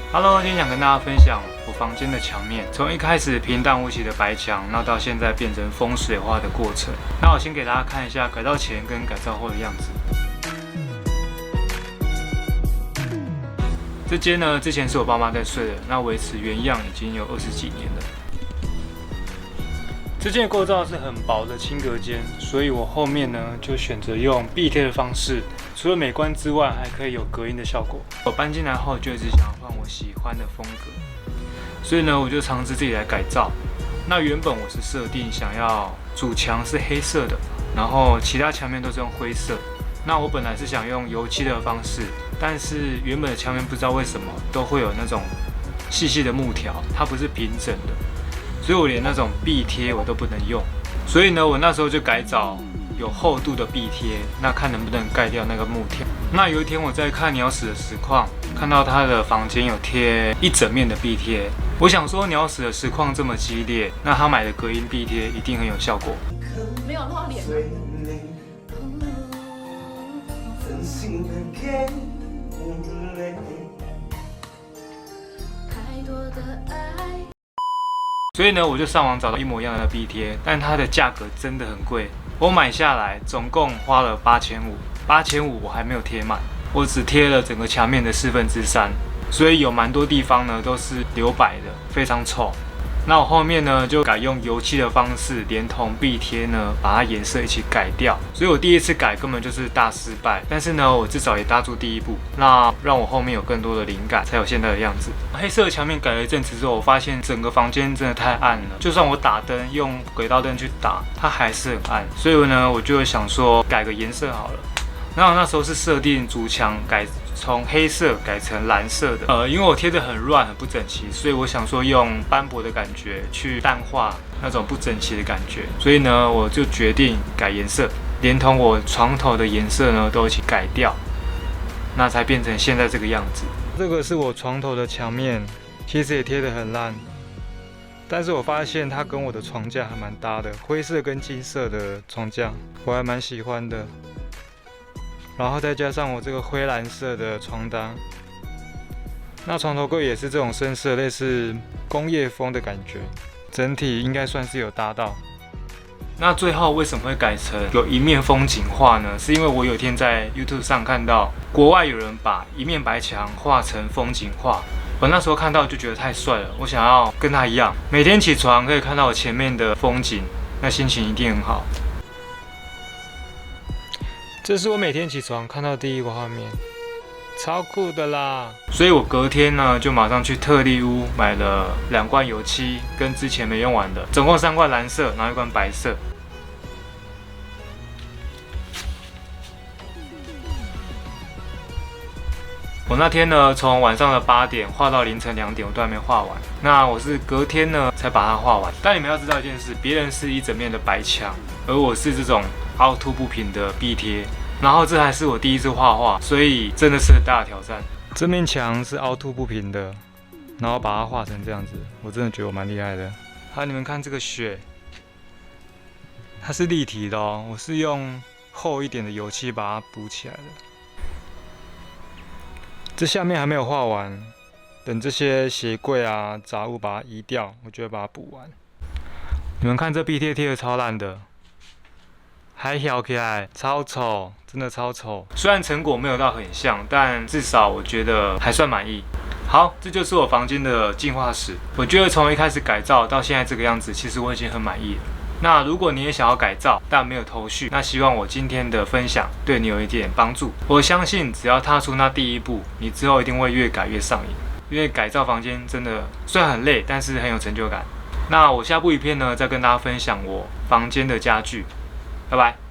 Hello，今天想跟大家分享我房间的墙面，从一开始平淡无奇的白墙，那到现在变成风水化的过程。那我先给大家看一下改造前跟改造后的样子。这间呢，之前是我爸妈在睡的，那维持原样已经有20几年了。这间的构造是很薄的轻隔间，所以我后面呢就选择用壁贴的方式，除了美观之外，还可以有隔音的效果。我搬进来后就一直想要换我喜欢的风格，所以呢我就尝试自己来改造。那原本我是设定想要主墙是黑色的，然后其他墙面都是用灰色。那我本来是想用油漆的方式，但是原本的墙面不知道为什么都会有那种细细的木条，它不是平整的。所以我连那种壁贴我都不能用，所以呢，我那时候就改找有厚度的壁贴，那看能不能盖掉那个木条。那有一天我在看鸟屎的实况，看到他的房间有贴一整面的壁贴，我想说鸟屎的实况这么激烈，那他买的隔音壁贴一定很有效果。没有露脸。所以呢，我就上网找到一模一样的壁贴，但它的价格真的很贵。我买下来总共花了8500，8500我还没有贴满，我只贴了整个墙面的3/4，所以有蛮多地方呢都是留白的，非常丑。那我后面呢就改用油漆的方式，连同壁贴呢把它颜色一起改掉。所以我第一次改根本就是大失败，但是呢我至少也踏出第一步，那让我后面有更多的灵感，才有现在的样子。黑色的墙面改了一阵子之后，我发现整个房间真的太暗了，就算我打灯用轨道灯去打，它还是很暗。所以呢我就想说改个颜色好了。那我那时候是设定主墙从黑色改成蓝色的，因为我贴得很乱很不整齐，所以我想说用斑驳的感觉去淡化那种不整齐的感觉，所以呢我就决定改颜色，连同我床头的颜色呢都一起改掉，那才变成现在这个样子。这个是我床头的墙面，其实也贴得很烂，但是我发现它跟我的床架还蛮搭的，灰色跟金色的床架，我还蛮喜欢的。然后再加上我这个灰蓝色的床单，那床头柜也是这种深色，类似工业风的感觉，整体应该算是有搭到。那最后为什么会改成有一面风景画呢？是因为我有一天在 YouTube 上看到国外有人把一面白墙画成风景画，我那时候看到就觉得太帅了，我想要跟他一样，每天起床可以看到我前面的风景，那心情一定很好。这是我每天起床看到的第一个画面，超酷的啦！所以我隔天呢就马上去特力屋买了2罐油漆，跟之前没用完的，总共3罐蓝色，然后1罐白色。我那天呢从晚上的8点画到凌晨2点，我都还没画完。那我是隔天呢才把它画完。但你们要知道一件事，别人是一整面的白墙，而我是这种凹凸不平的壁贴，然后这还是我第一次画画，所以真的是很大的挑战。这面墙是凹凸不平的，然后把它画成这样子，我真的觉得我蛮厉害的。好，你们看这个雪，它是立体的哦，我是用厚一点的油漆把它补起来的。这下面还没有画完，等这些鞋柜啊杂物把它移掉，我就会把它补完。你们看这壁贴贴的超烂的，还挑起来，超丑，真的超丑。虽然成果没有到很像，但至少我觉得还算满意。好，这就是我房间的进化史。我觉得从一开始改造到现在这个样子，其实我已经很满意了。那如果你也想要改造，但没有头绪，那希望我今天的分享对你有一点帮助。我相信只要踏出那第一步，你之后一定会越改越上瘾。因为改造房间真的虽然很累，但是很有成就感。那我下部影片呢，再跟大家分享我房间的家具。拜拜。